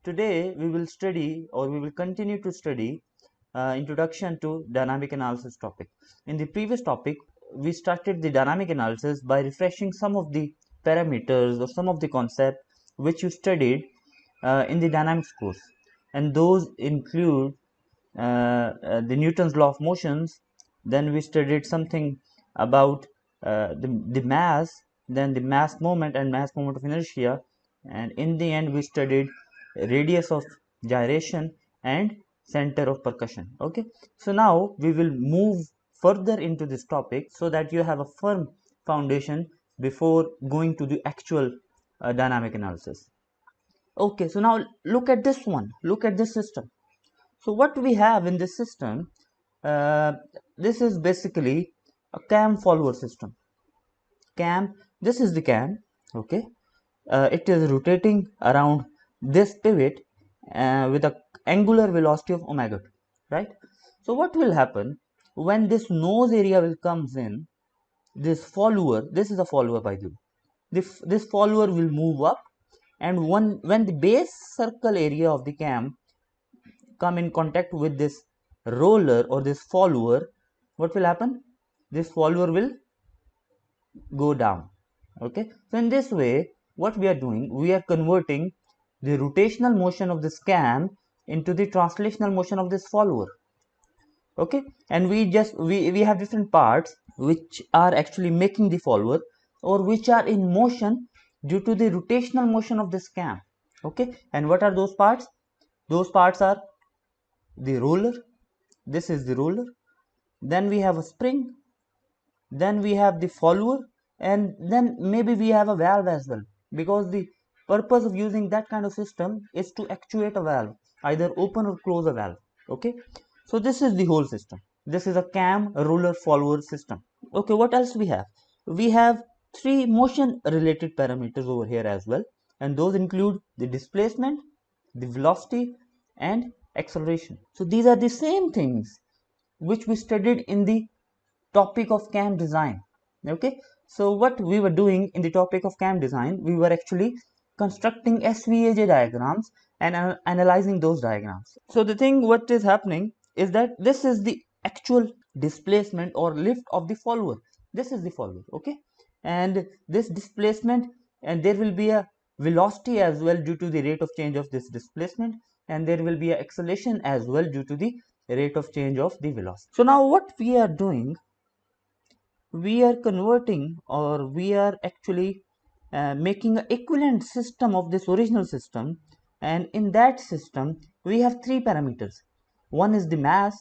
Today we will study, or we will continue to study, introduction to dynamic analysis topic. In the previous topic, we started the dynamic analysis by refreshing some of the parameters or some of the concepts which you studied in the dynamics course, and those include the Newton's law of motions. Then we studied something about the mass, then the mass moment and mass moment of inertia, and in the end we studied radius of gyration and center of percussion. Okay, so now we will move further into this topic so that you have a firm foundation before going to the actual dynamic analysis. Okay, so now look at this one, look at this system. So what we have in this system, uh, this is basically a cam follower system. Cam, this is the cam. Okay, it is rotating around this pivot with a angular velocity of omega 2, right? So what will happen when this nose area will comes in? This follower, this is a follower by the way. This follower will move up, and when the base circle area of the cam come in contact with this roller or this follower, what will happen? This follower will go down. Okay, so in this way, what we are doing, we are converting the rotational motion of this cam into the translational motion of this follower. Okay, and we have different parts which are actually making the follower, or which are in motion due to the rotational motion of this cam. Okay, and what are those parts? Those parts are the roller, this is the roller, then we have a spring, then we have the follower, and then maybe we have a valve as well, because the purpose of using that kind of system is to actuate a valve, either open or close a valve. Okay, so this is the whole system. This is a cam roller follower system. Okay, what else we have? We have three motion related parameters over here as well, and those include the displacement, the velocity, and acceleration. So these are the same things which we studied in the topic of cam design. Okay, so what we were doing in the topic of cam design, we were actually constructing SVAJ diagrams and analyzing those diagrams. So the thing what is happening is that this is the actual displacement or lift of the follower. This is the follower. Okay, and this displacement, and there will be a velocity as well due to the rate of change of this displacement, and there will be a acceleration as well due to the rate of change of the velocity. So now what we are doing, we are converting, or we are actually making an equivalent system of this original system, and in that system we have three parameters. One is the mass,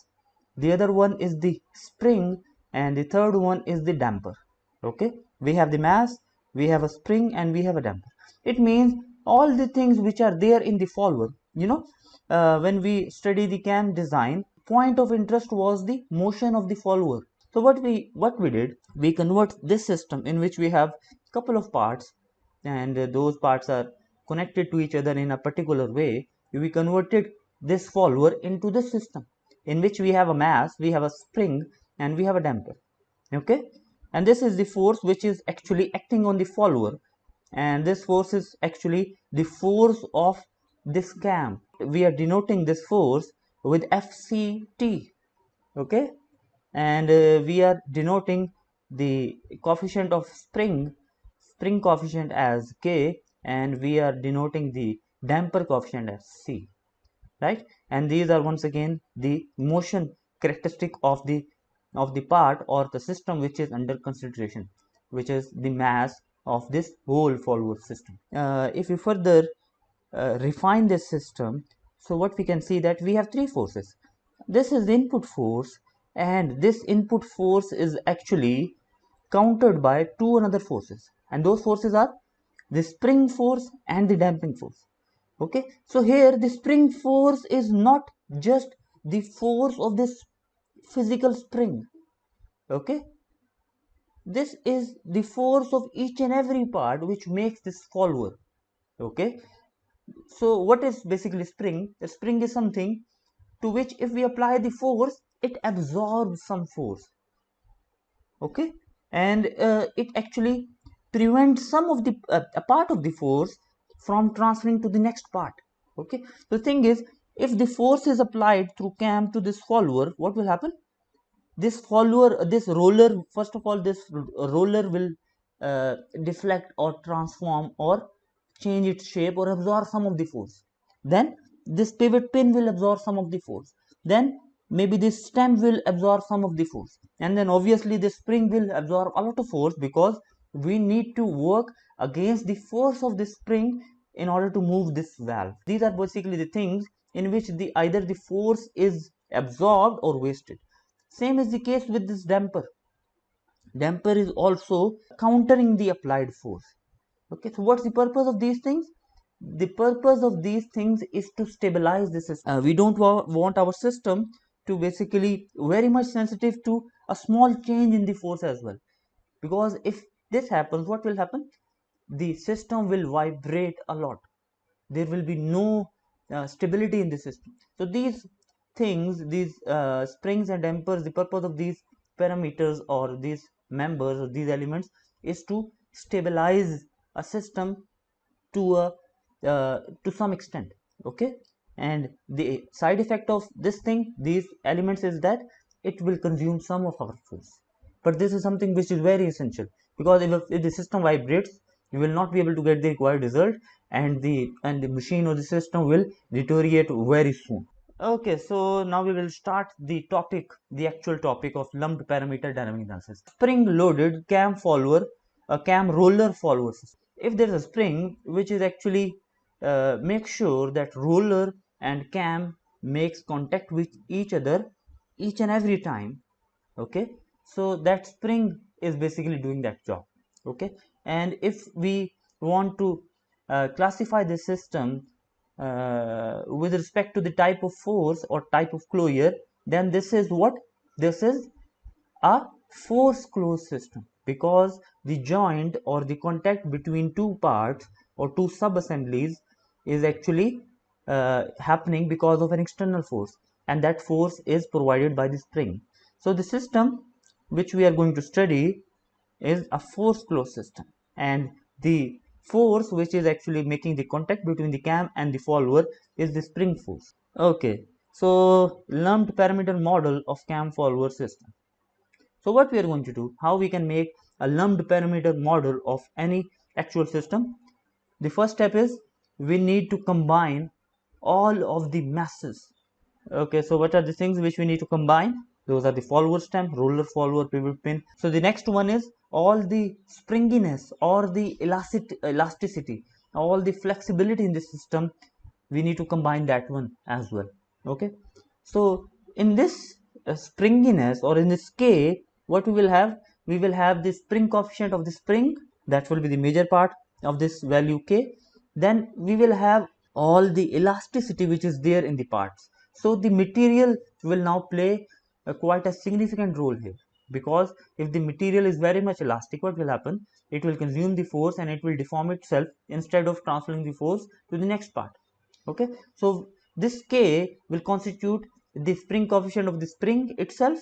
the other one is the spring, and the third one is the damper. Okay, we have the mass, we have a spring, and we have a damper. It means all the things which are there in the follower, when we study the cam design, point of interest was the motion of the follower. So what we did, we convert this system in which we have couple of parts, and those parts are connected to each other in a particular way. We converted this follower into this system in which we have a mass, we have a spring, and we have a damper. Okay, and this is the force which is actually acting on the follower, and this force is actually the force of this cam. We are denoting this force with FCT. Okay, and we are denoting the coefficient of spring coefficient as K, and we are denoting the damper coefficient as C, right? And these are once again the motion characteristic of the part or the system which is under consideration, which is the mass of this whole follower system. If you further refine this system, so what we can see, that we have three forces. This is the input force, and this input force is actually countered by two another forces, and those forces are the spring force and the damping force. Okay, so here the spring force is not just the force of this physical spring. Okay, this is the force of each and every part which makes this follower. Okay, so what is basically spring? The spring is something to which if we apply the force, it absorbs some force. Okay, and it actually prevents some of the a part of the force from transferring to the next part. Okay, the thing is, if the force is applied through cam to this follower, what will happen? This follower, this roller, first of all, this roller will deflect or transform or change its shape or absorb some of the force. Then this pivot pin will absorb some of the force. Then maybe this stem will absorb some of the force, and then obviously the spring will absorb a lot of force, because we need to work against the force of the spring in order to move this valve. These are basically the things in which the either the force is absorbed or wasted. Same is the case with this damper. Damper is also countering the applied force. Okay, so what's the purpose of these things? The purpose of these things is to stabilize the system. We don't want our system to basically very much sensitive to a small change in the force as well, because if this happens, what will happen? The system will vibrate a lot. There will be no stability in the system. So these things, these springs and dampers, the purpose of these parameters or these members or these elements is to stabilize a system to a to some extent. Okay, and the side effect of this thing, these elements, is that it will consume some of our force. But this is something which is very essential, because if the system vibrates, you will not be able to get the required result, and the machine or the system will deteriorate very soon. Okay, so now we will start the actual topic of lumped parameter dynamic analysis. Spring loaded cam follower, a cam roller follower system. If there is a spring which is actually make sure that roller and cam makes contact with each other each and every time. Okay, so that spring is basically doing that job. Okay, and if we want to classify the system with respect to the type of force or type of closure, then this is what? This is a force closed system, because the joint or the contact between two parts or two sub-assemblies is actually happening because of an external force, and that force is provided by the spring. So the system which we are going to study is a force closed system, and the force which is actually making the contact between the cam and the follower is the spring force. Okay, so lumped parameter model of cam follower system. So what we are going to do, how we can make a lumped parameter model of any actual system? The first step is we need to combine all of the masses. Okay, so what are the things which we need to combine? Those are the follower stem, roller follower, pivot pin. So the next one is all the springiness or the elasticity, all the flexibility in the system. We need to combine that one as well. Okay, so in this springiness, or in this K, what we will have? We will have the spring coefficient of the spring, that will be the major part of this value K. Then we will have all the elasticity which is there in the parts. So the material will now play quite a significant role here, because if the material is very much elastic, what will happen? It will consume the force and it will deform itself instead of transferring the force to the next part. Okay, so this K will constitute the spring coefficient of the spring itself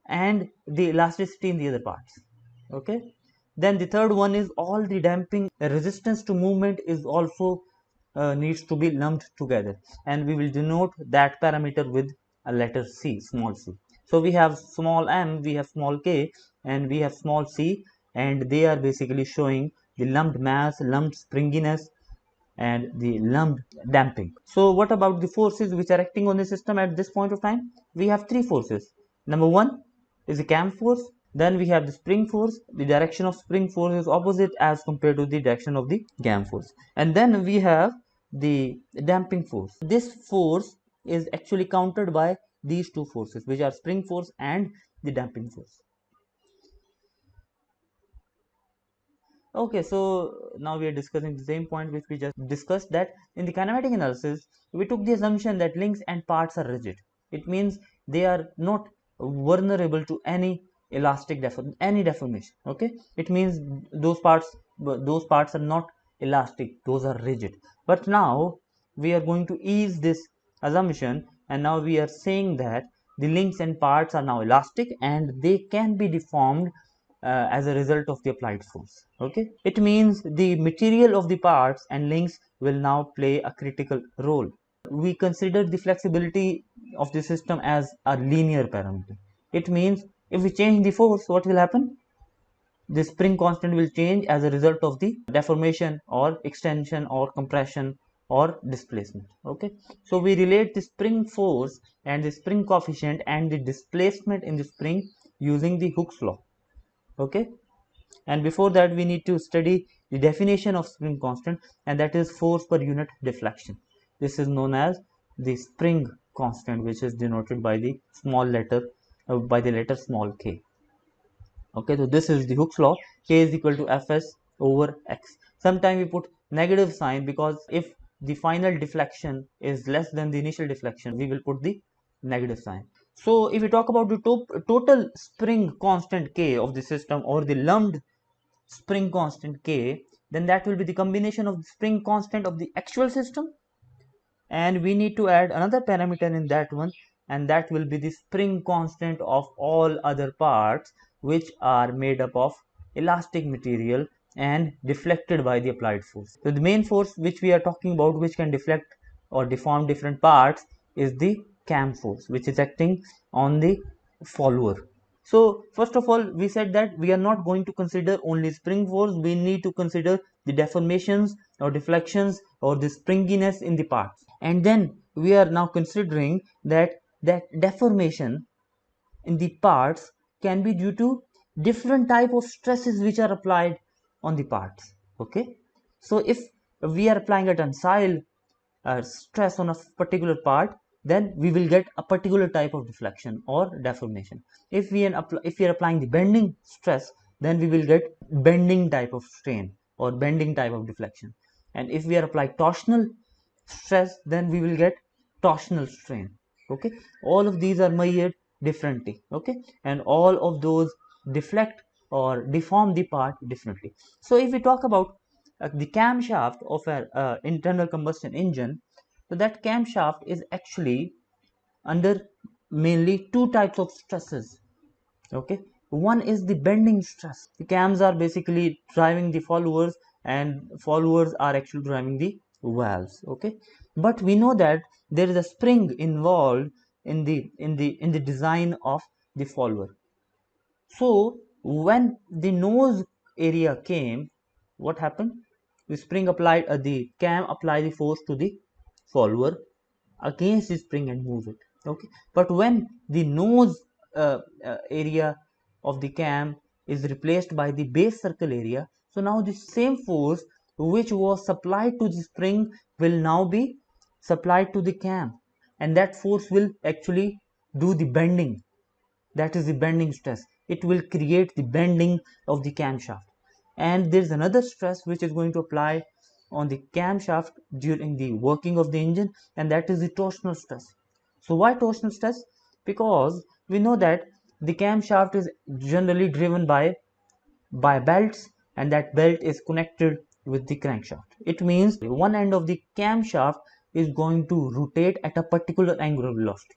and the elasticity in the other parts. Okay, then the third one is all the damping resistance to movement is also needs to be lumped together, and we will denote that parameter with a letter C, small c. So we have small m, we have small k, and we have small c, and they are basically showing the lumped mass, lumped springiness, and the lumped damping. So what about the forces which are acting on the system at this point of time? We have three forces. Number one is the cam force. Then we have the spring force. The direction of spring force is opposite as compared to the direction of the cam force. And then we have the damping force. This force is actually countered by these two forces, which are spring force and the damping force. Okay, so now we are discussing the same point which we just discussed, that in the kinematic analysis, we took the assumption that links and parts are rigid. It means they are not vulnerable to any any deformation. Okay, it means those parts are not elastic, those are rigid. But now we are going to ease this assumption, and now we are saying that the links and parts are now elastic and they can be deformed as a result of the applied force. Okay, it means the material of the parts and links will now play a critical role. We consider the flexibility of the system as a linear parameter. It means if we change the force, what will happen? The spring constant will change as a result of the deformation or extension or compression or displacement. Okay, so we relate the spring force and the spring coefficient and the displacement in the spring using the Hooke's law. Okay, and before that we need to study the definition of spring constant, and that is force per unit deflection. This is known as the spring constant, which is denoted by the small letter by the letter small k. Okay, so this is the Hooke's law. K is equal to Fs over x. Sometimes we put negative sign because if the final deflection is less than the initial deflection, we will put the negative sign. So if we talk about the total spring constant K of the system, or the lumped spring constant K, then that will be the combination of the spring constant of the actual system, and we need to add another parameter in that one, and that will be the spring constant of all other parts which are made up of elastic material and deflected by the applied force. So the main force which we are talking about, which can deflect or deform different parts, is the cam force, which is acting on the follower. So first of all, we said that we are not going to consider only spring force, we need to consider the deformations or deflections or the springiness in the parts. And then we are now considering that deformation in the parts can be due to different type of stresses which are applied on the parts. Okay, so if we are applying a tensile stress on a particular part, then we will get a particular type of deflection or deformation. If we are applying the bending stress, then we will get bending type of strain or bending type of deflection. And if we are applying torsional stress, then we will get torsional strain. Okay, all of these are measured differently. Okay, and all of those deflect or deform the part differently. So if we talk about the camshaft of an internal combustion engine, so that camshaft is actually under mainly two types of stresses. Okay, one is the bending stress. The cams are basically driving the followers, and followers are actually driving the valves. Okay, but we know that there is a spring involved in the design of the follower. So when the nose area came, what happened? The spring applied the cam applied the force to the follower against the spring and move it. Okay, but when the nose area of the cam is replaced by the base circle area, so now the same force which was supplied to the spring will now be supplied to the cam, and that force will actually do the bending. That is the bending stress. It will create the bending of the camshaft. And there is another stress which is going to apply on the camshaft during the working of the engine, and that is the torsional stress. So why torsional stress? Because we know that the camshaft is generally driven by belts, and that belt is connected with the crankshaft. It means one end of the camshaft is going to rotate at a particular angular velocity.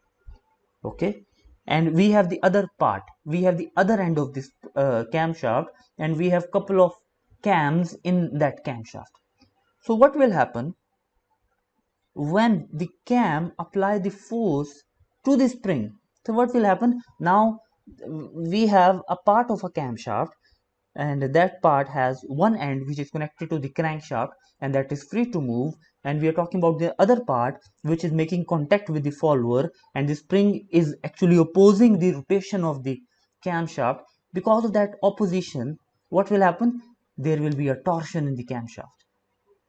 Okay, and we have the other part, we have the other end of this camshaft, and we have couple of cams in that camshaft. So what will happen when the cam apply the force to the spring? So what will happen now? We have a part of a camshaft, and that part has one end which is connected to the crankshaft, and that is free to move, and we are talking about the other part which is making contact with the follower, and the spring is actually opposing the rotation of the camshaft. Because of that opposition, what will happen? There will be a torsion in the camshaft.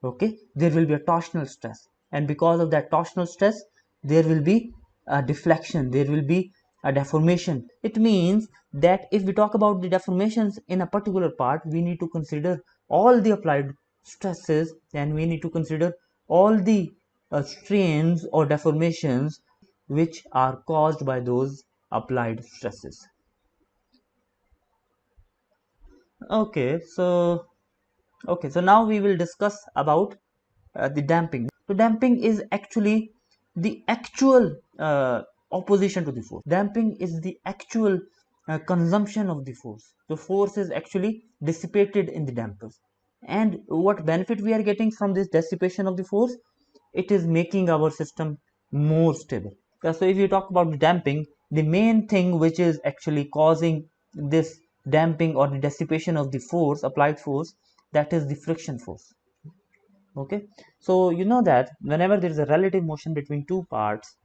Okay, there will be a torsional stress, and because of that torsional stress, there will be a deflection, there will be a deformation. It means that if we talk about the deformations in a particular part, we need to consider all the applied stresses, and we need to consider all the strains or deformations which are caused by those applied stresses. Okay, so now we will discuss about the damping. So damping is actually the actual opposition to the force. Damping is the actual consumption of the force. The force is actually dissipated in the dampers. And what benefit we are getting from this dissipation of the force? It is making our system more stable. So if you talk about the damping, the main thing which is actually causing this damping or the dissipation of the force, applied force, that is the friction force. Okay, so you know that whenever there is a relative motion between two parts,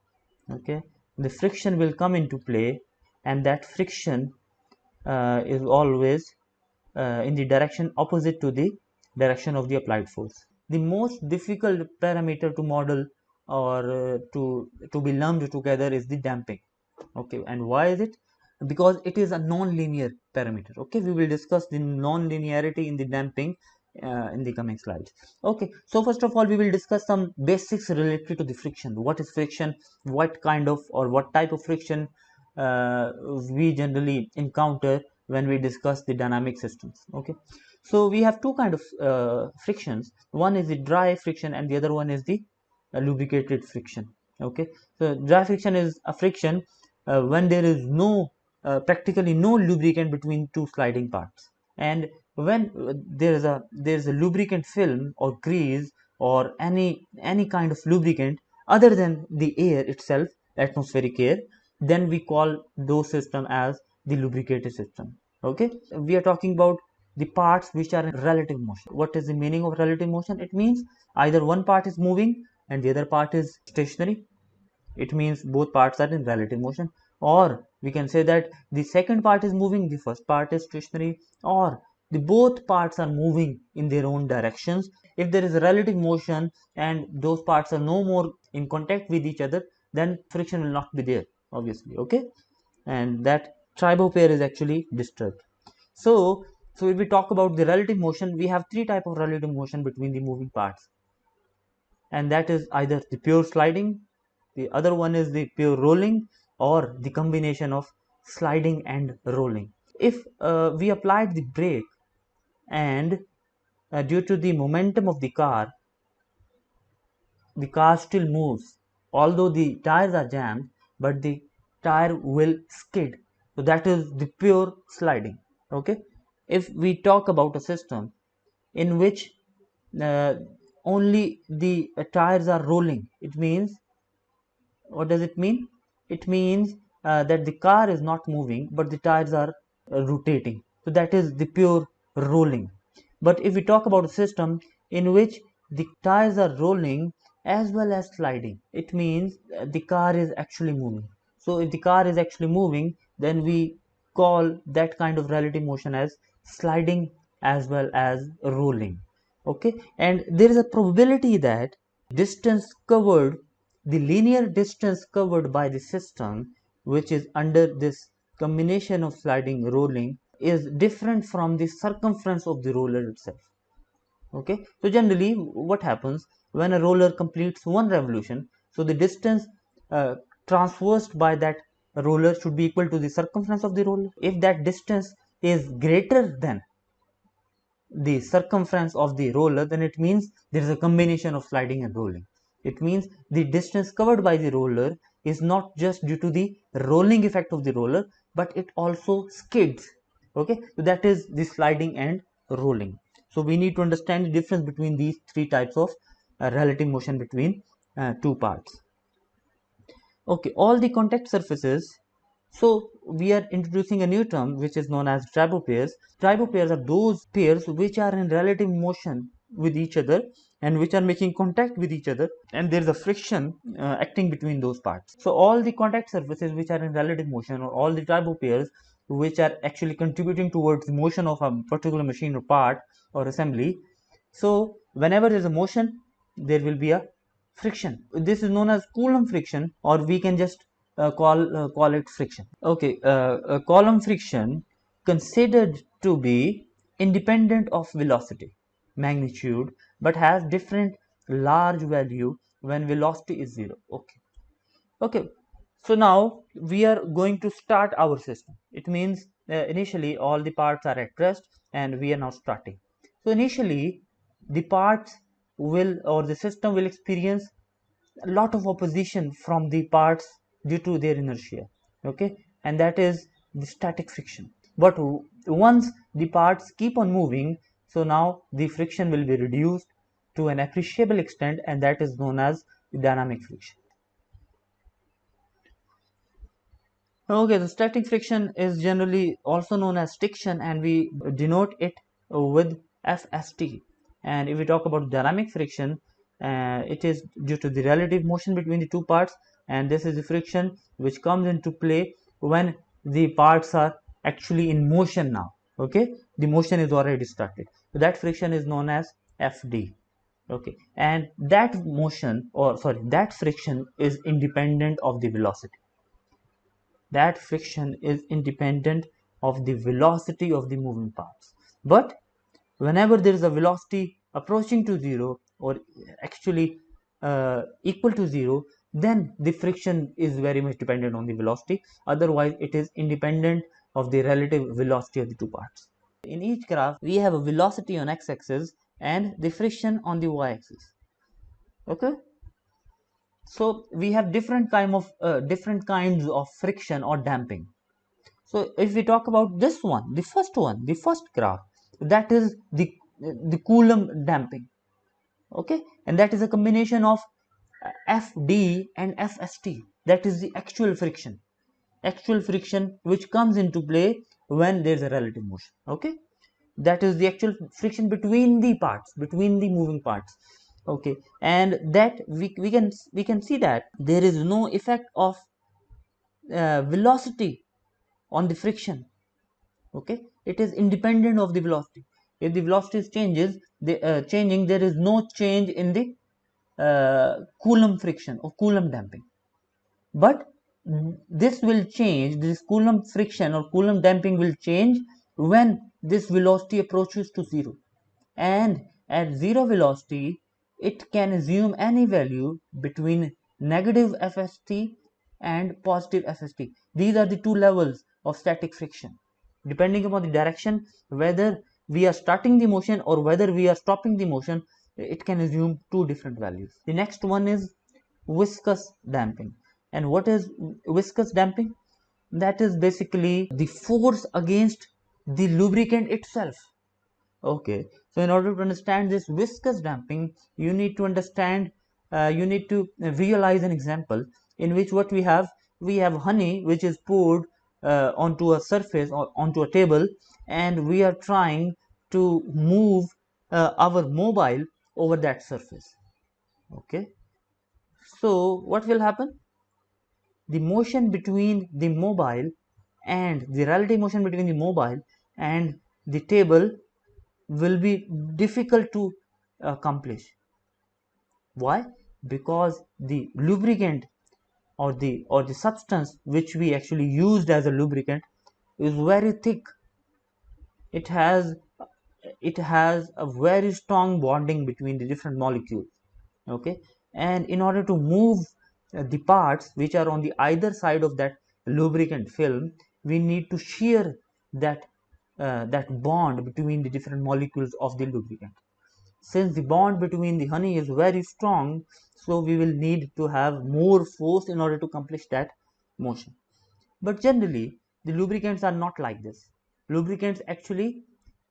okay, the friction will come into play, and that friction is always in the direction opposite to the direction of the applied force. The most difficult parameter to model or to be lumped together is the damping. Okay, and why is it? Because it is a non-linear parameter. Okay, we will discuss the non-linearity in the damping in the coming slides. Okay, so first of all we will discuss some basics related to the friction. What is friction? What kind of or what type of friction we generally encounter when we discuss the dynamic systems? Okay, so we have two kind of frictions. One is the dry friction and the other one is the lubricated friction. Okay, so dry friction is a friction when there is no practically no lubricant between two sliding parts, and when there is a lubricant film or grease or any kind of lubricant other than the air itself, atmospheric air, then we call those system as the lubricated system. Okay, we are talking about the parts which are in relative motion. What is the meaning of relative motion? It means either one part is moving and the other part is stationary. It means both parts are in relative motion, or we can say that the second part is moving, the first part is stationary, or the both parts are moving in their own directions. If there is a relative motion and those parts are no more in contact with each other, then friction will not be there, obviously. Okay, and that tribo pair is actually disturbed. So if we talk about the relative motion, we have three type of relative motion between the moving parts, and that is either the pure sliding, the other one is the pure rolling, or the combination of sliding and rolling. If we applied the brake and due to the momentum of the car still moves, although the tires are jammed, but the tire will skid. So that is the pure sliding. Okay, if we talk about a system in which uh, only the tires are rolling, it means, what does it mean? It means that the car is not moving, but the tires are rotating. So that is the pure rolling. But if we talk about a system in which the tires are rolling as well as sliding, it means the car is actually moving. So if the car is actually moving, then we call that kind of relative motion as sliding as well as rolling. Okay, and there is a probability that distance covered, the linear distance covered by the system which is under this combination of sliding rolling is different from the circumference of the roller itself. Okay, so generally what happens when a roller completes one revolution, so the distance uh, traversed by that roller should be equal to the circumference of the roller. If that distance is greater than the circumference of the roller, then it means there is a combination of sliding and rolling. It means the distance covered by the roller is not just due to the rolling effect of the roller, but it also skids. Okay, so that is the sliding and rolling. So we need to understand the difference between these three types of relative motion between two parts. Okay, all the contact surfaces. So we are introducing a new term which is known as tribopairs. Tribopairs are those pairs which are in relative motion with each other and which are making contact with each other, and there is a friction acting between those parts. So all the contact surfaces which are in relative motion, or all the tribopairs which are actually contributing towards the motion of a particular machine or part or assembly. So whenever there is a motion, there will be a friction. This is known as Coulomb friction, or we can just call it friction. Okay, Coulomb friction considered to be independent of velocity, magnitude, but has different large value when velocity is zero. Okay, okay. So now we are going to start our system. It means initially all the parts are at rest and we are now starting. So initially the parts will, or the system will experience a lot of opposition from the parts due to their inertia. Okay, and that is the static friction. But once the parts keep on moving, So now the friction will be reduced to an appreciable extent, and that is known as the dynamic friction. Okay, the static friction is generally also known as stiction, and we denote it with FST. And if we talk about dynamic friction, it is due to the relative motion between the two parts, and this is the friction which comes into play when the parts are actually in motion now. Okay, the motion is already started. So that friction is known as FD. Okay, and that motion, or sorry, that friction is independent of the velocity. That friction is independent of the velocity of the moving parts. But whenever there is a velocity approaching to zero, or actually equal to zero, then the friction is very much dependent on the velocity. Otherwise, it is independent of the relative velocity of the two parts. In each graph, we have a velocity on x-axis and the friction on the y-axis. Okay, so we have different kinds of friction or damping. So if we talk about this one, the first graph, that is the Coulomb damping. Okay, and that is a combination of FD and FST. That is the actual friction which comes into play when there is a relative motion. Okay, that is the actual friction between the parts, between the moving parts. Okay, and that we can see that there is no effect of velocity on the friction. Okay, it is independent of the velocity. If the velocity changes, changing, there is no change in the Coulomb friction or Coulomb damping. But this will change, this Coulomb friction or Coulomb damping will change when this velocity approaches to zero. And at zero velocity, it can assume any value between negative FST and positive FST. These are the two levels of static friction. Depending upon the direction, whether we are starting the motion or whether we are stopping the motion, it can assume two different values. The next one is viscous damping. And what is viscous damping? That is basically the force against the lubricant itself. Okay, so in order to understand this viscous damping, you need to understand, you need to realize an example in which what we have honey which is poured onto a surface or onto a table, and we are trying to move our mobile over that surface. Okay, so what will happen? The motion between the mobile and the relative motion between the mobile and the table will be difficult to accomplish. Why? Because the lubricant or the substance which we actually used as a lubricant is very thick. It has a very strong bonding between the different molecules. Okay, and in order to move the parts which are on the either side of that lubricant film, we need to shear that bond between the different molecules of the lubricant. Since the bond between the honey is very strong, so we will need to have more force in order to accomplish that motion. But generally, the lubricants are not like this. Lubricants actually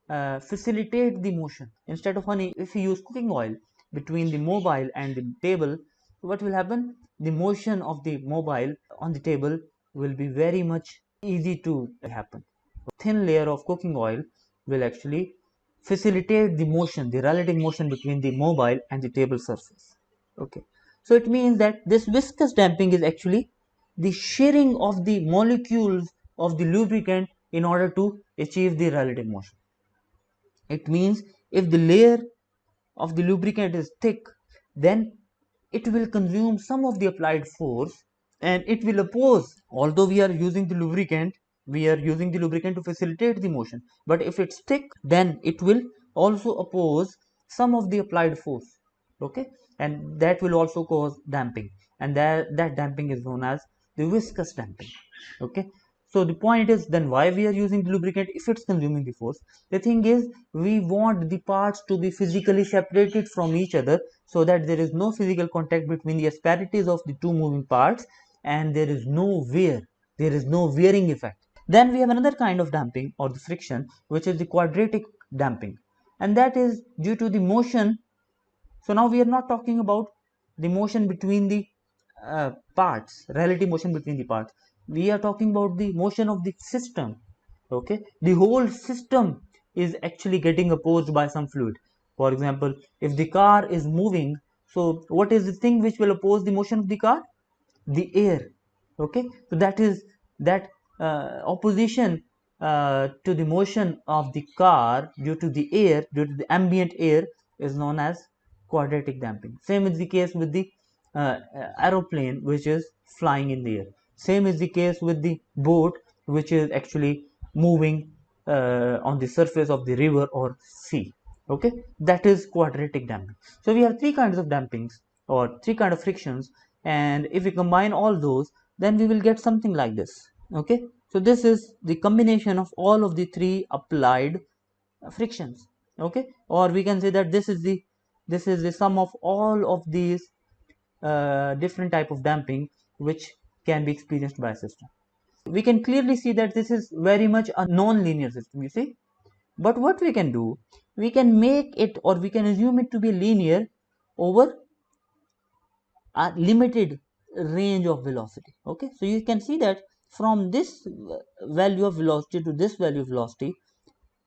facilitate the motion. Instead of honey, if you use cooking oil between the mobile and the table, what will happen? The motion of the mobile on the table will be very much easy to happen. A thin layer of cooking oil will actually facilitate the motion, the relative motion between the mobile and the table surface. Okay, so it means that this viscous damping is actually the shearing of the molecules of the lubricant in order to achieve the relative motion. It means if the layer of the lubricant is thick, then it will consume some of the applied force and it will oppose. Although we are using the lubricant, to facilitate the motion, but if it's thick, then it will also oppose some of the applied force. Okay, and that will also cause damping, and that damping is known as the viscous damping. Okay, so the point is, then why we are using the lubricant if it's consuming the force? The thing is, we want the parts to be physically separated from each other so that there is no physical contact between the asperities of the two moving parts, and there is no wear, there is no wearing effect. Then we have another kind of damping or the friction, which is the quadratic damping. and that is due to the motion. So now we are not talking about the motion between the parts, relative motion between the parts. We are talking about the motion of the system. Okay, the whole system is actually getting opposed by some fluid. For example, if the car is moving, so what is the thing which will oppose the motion of the car? The air. Okay, so that is that opposition to the motion of the car due to the air, due to the ambient air, is known as quadratic damping. Same is the case with the aeroplane which is flying in the air. Same is the case with the boat which is actually moving on the surface of the river or sea. Okay, that is quadratic damping. So we have three kinds of dampings, or three kind of frictions, and if we combine all those, then we will get something like this. Okay, so this is the combination of all of the three applied frictions. Okay, or we can say that this is the sum of all of these different type of damping which can be experienced by a system. We can clearly see that this is very much a non-linear system, you see. But what we can do, we can make it, or we can assume it to be linear over a limited range of velocity. Okay, so you can see that from this value of velocity to this value of velocity,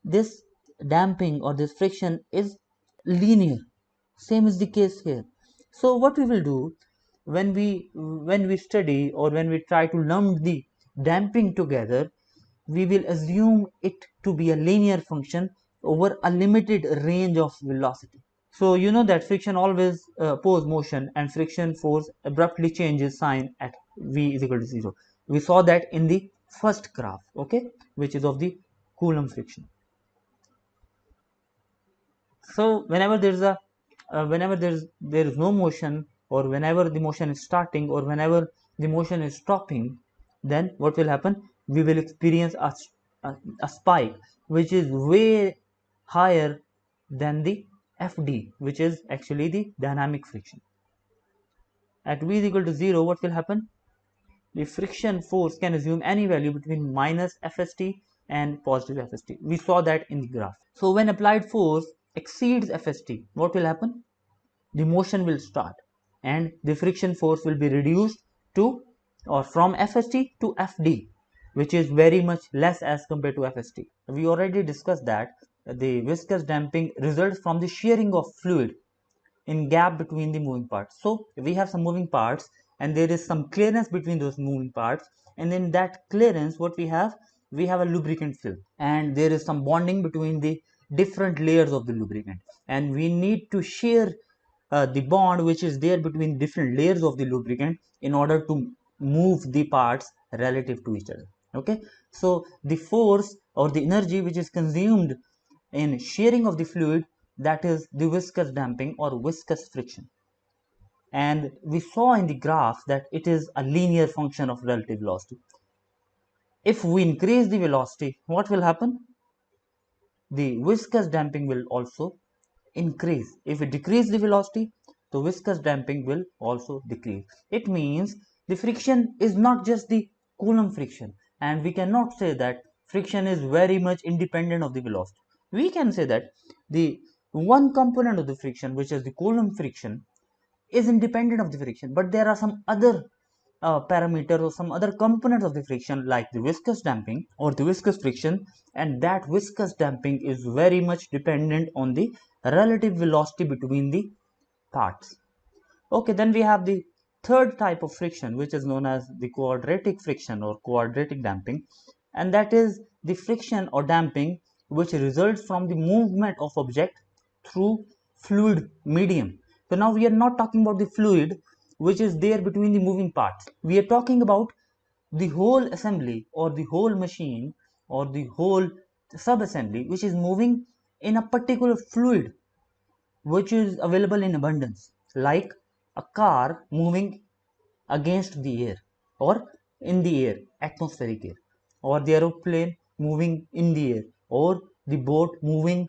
this damping or this friction is linear. Same is the case here. So what we will do, when we study, or when we try to lump the damping together, we will assume it to be a linear function over a limited range of velocity. So you know that friction always oppose motion, and friction force abruptly changes sign at v is equal to 0. We saw that in the first graph, okay, which is of the Coulomb friction. So whenever there is no motion, or whenever the motion is starting, or whenever the motion is stopping, then what will happen? We will experience a spike which is way higher than the Fd, which is actually the dynamic friction. At v is equal to 0, what will happen? The friction force can assume any value between minus Fst and positive Fst. We saw that in the graph. So when applied force exceeds Fst, what will happen? The motion will start, and the friction force will be reduced to, or from Fst to Fd, which is very much less as compared to Fst. We already discussed that the viscous damping results from the shearing of fluid in gap between the moving parts. So we have some moving parts, and there is some clearance between those moving parts, and in that clearance what we have a lubricant film, and there is some bonding between the different layers of the lubricant, and we need to share the bond which is there between different layers of the lubricant in order to move the parts relative to each other. Okay, so the force or the energy which is consumed in shearing of the fluid, that is the viscous damping or viscous friction. And we saw in the graph that it is a linear function of relative velocity. If we increase the velocity, what will happen? The viscous damping will also increase. If we decrease the velocity, the viscous damping will also decrease. It means the friction is not just the Coulomb friction, and we cannot say that friction is very much independent of the velocity. We can say that the one component of the friction, which is the Coulomb friction, is independent of the friction, but there are some other parameters or some other components of the friction, like the viscous damping or the viscous friction, and that viscous damping is very much dependent on the relative velocity between the parts. Okay, then we have the third type of friction, which is known as the quadratic friction or quadratic damping, and that is the friction or damping which results from the movement of object through fluid medium. So now we are not talking about the fluid which is there between the moving parts. We are talking about the whole assembly or the whole machine or the whole sub-assembly which is moving in a particular fluid which is available in abundance, like a car moving against the air or in the air, atmospheric air, or the aeroplane moving in the air, or the boat moving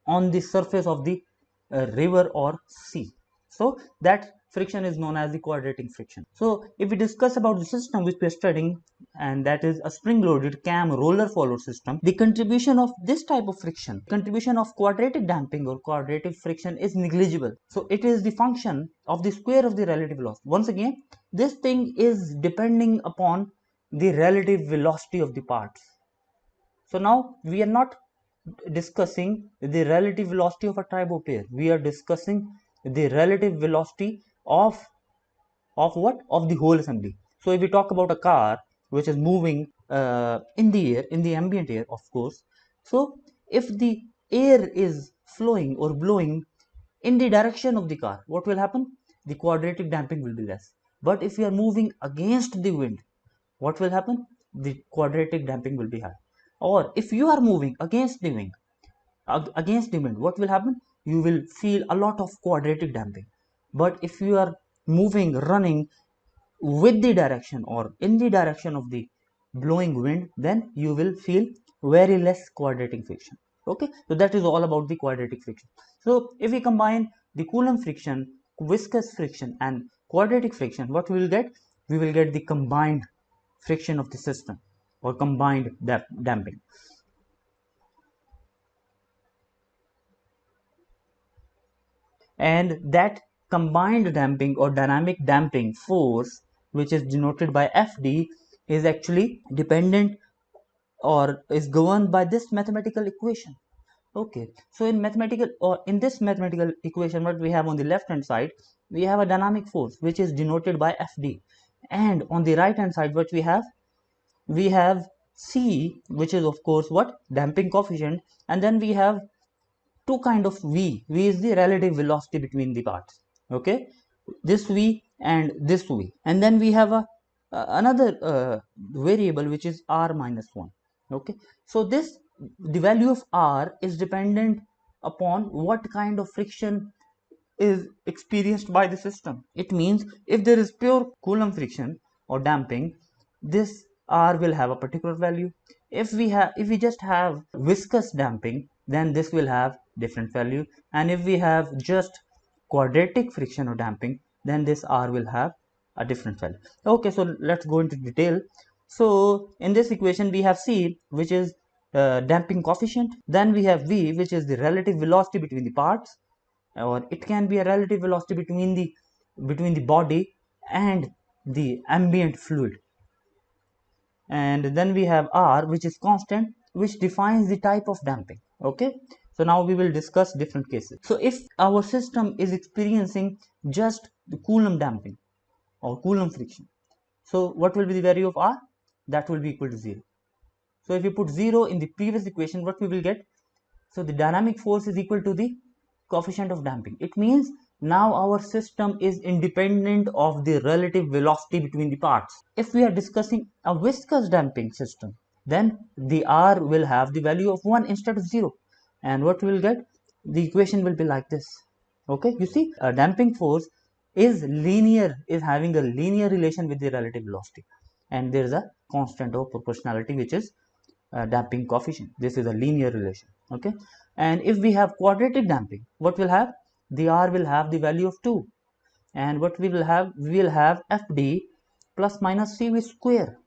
on the surface of the river or sea. So that friction is known as the quadratic friction. So if we discuss about the system which we are studying, and that is a spring-loaded cam roller follower system, the contribution of this type of friction, contribution of quadratic damping or quadratic friction is negligible. So it is the function of the square of the relative velocity. Once again, this thing is depending upon the relative velocity of the parts. So now we are not discussing the relative velocity of a tribord pair. We are discussing the relative velocity of what? Of the whole assembly. So if we talk about a car which is moving in the air, in the ambient air, of course. So if the air is flowing or blowing in the direction of the car, what will happen? The quadratic damping will be less. But if we are moving against the wind, what will happen? The quadratic damping will be high. Or if you are moving against the wind, what will happen? You will feel a lot of quadratic damping. But if you are moving, running with the direction or in the direction of the blowing wind, then you will feel very less quadratic friction. Okay, so that is all about the quadratic friction. So if we combine the Coulomb friction, viscous friction and quadratic friction, what we will get? We will get the combined friction of the system or combined damping. And that combined damping or dynamic damping force, which is denoted by Fd, is actually dependent or is governed by this mathematical equation. Okay, so in this mathematical equation, what we have on the left hand side, we have a dynamic force which is denoted by Fd, and on the right hand side, what we have C, which is of course what? Damping coefficient, and then we have two kind of v is the relative velocity between the parts. Okay, this v and this v, and then we have another variable which is r minus 1. Okay, so the value of r is dependent upon what kind of friction is experienced by the system. It means if there is pure Coulomb friction or damping, this r will have a particular value. If we just have viscous damping, then this will have different value, and if we have just quadratic friction or damping, then this r will have a different value. Okay, so let's go into detail. So in this equation we have C, which is damping coefficient, then we have V, which is the relative velocity between the parts, or it can be a relative velocity between the body and the ambient fluid. And then we have R, which is constant, which defines the type of damping. Okay, so now we will discuss different cases. So if our system is experiencing just the Coulomb damping or Coulomb friction, so what will be the value of R? That will be equal to 0. So if you put 0 in the previous equation, what we will get? So the dynamic force is equal to the coefficient of damping. It means now our system is independent of the relative velocity between the parts. If we are discussing a viscous damping system, then the R will have the value of 1 instead of 0. And what we will get? The equation will be like this. Okay, you see, a damping force is having a linear relation with the relative velocity. And there is a constant of proportionality, which is damping coefficient. This is a linear relation. Okay, and if we have quadratic damping, what will have? The R will have the value of 2, and what we will have Fd plus minus Cv square.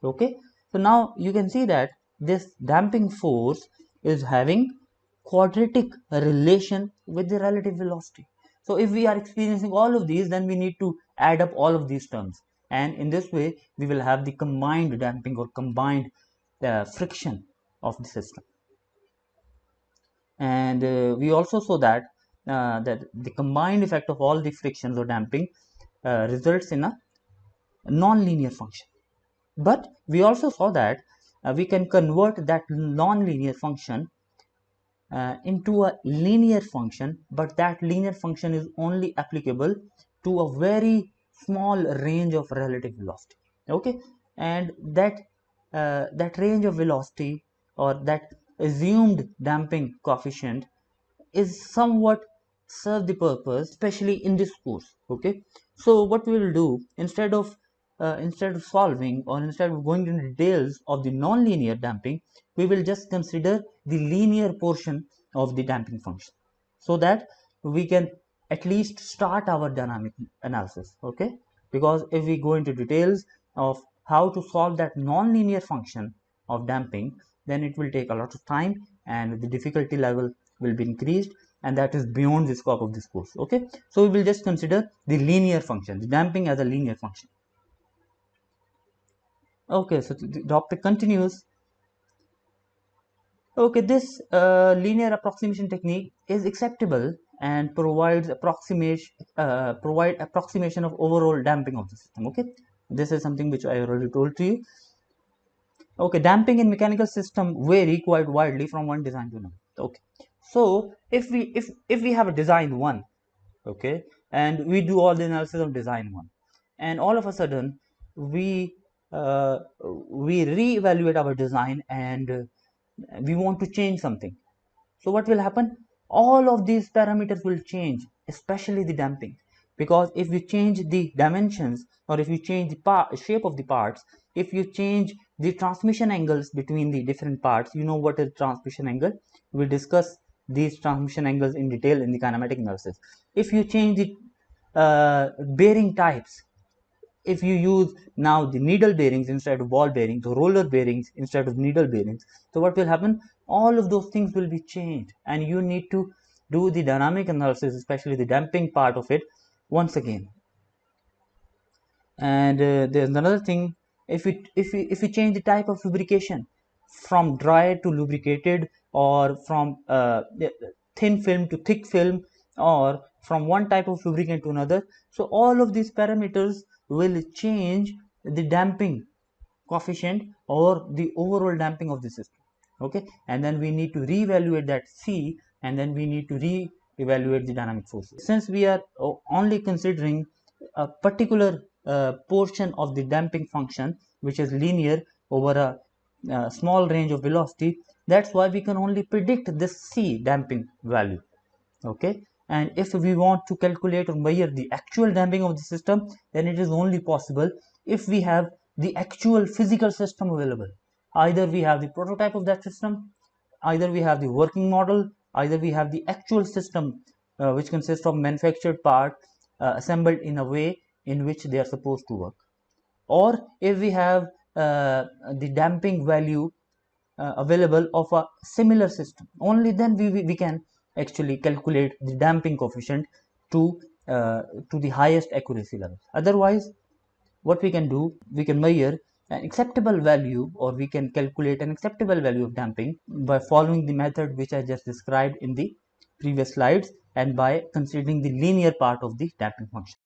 Okay, so now you can see that this damping force is having quadratic relation with the relative velocity. So if we are experiencing all of these, then we need to add up all of these terms, and in this way we will have the combined damping or combined friction of the system. And we also saw that the combined effect of all the frictions or damping results in a non-linear function. But we also saw that we can convert that non-linear function into a linear function, but that linear function is only applicable to a very small range of relative velocity. Okay, and that range of velocity or that assumed damping coefficient is somewhat serve the purpose, especially in this course. Okay, so what we will do, instead of solving or instead of going into details of the non-linear damping, we will just consider the linear portion of the damping function, so that we can at least start our dynamic analysis. Okay, because if we go into details of how to solve that non-linear function of damping, then it will take a lot of time and the difficulty level will be increased, and that is beyond the scope of this course. Okay, so we will just consider the linear function, the damping as a linear function. Okay, so the topic continues. Okay, this linear approximation technique is acceptable and provides approximation of overall damping of the system. Okay, this is something which I already told to you. Okay, damping in mechanical system vary quite widely from one design to another. Okay, so if we have a design one, okay, and we do all the analysis of design one, and all of a sudden we we reevaluate our design and we want to change something. So what will happen? All of these parameters will change, especially the damping, because if you change the dimensions or if you change the shape of the parts, if you change the transmission angles between the different parts, you know what is transmission angle. We'll discuss these transmission angles in detail in the kinematic analysis. If you change the bearing types, if you use now the needle bearings instead of ball bearings, or roller bearings instead of needle bearings, so what will happen? All of those things will be changed and you need to do the dynamic analysis, especially the damping part of it, once again. And there's another thing. If we change the type of lubrication from dry to lubricated, or from thin film to thick film, or from one type of lubricant to another, so all of these parameters will change the damping coefficient or the overall damping of the system. Okay, and then we need to reevaluate that C, and then we need to reevaluate the dynamic forces. Since we are only considering a particular portion of the damping function which is linear over a small range of velocity, that's why we can only predict this C damping value. Okay, and if we want to calculate or measure the actual damping of the system, then it is only possible if we have the actual physical system available. Either we have the prototype of that system, either we have the working model, either we have the actual system which consists of manufactured part assembled in a way in which they are supposed to work, or if we have the damping value available of a similar system, only then we can actually calculate the damping coefficient to the highest accuracy level. Otherwise, what we can do, we can measure an acceptable value, or we can calculate an acceptable value of damping by following the method which I just described in the previous slides, and by considering the linear part of the damping function.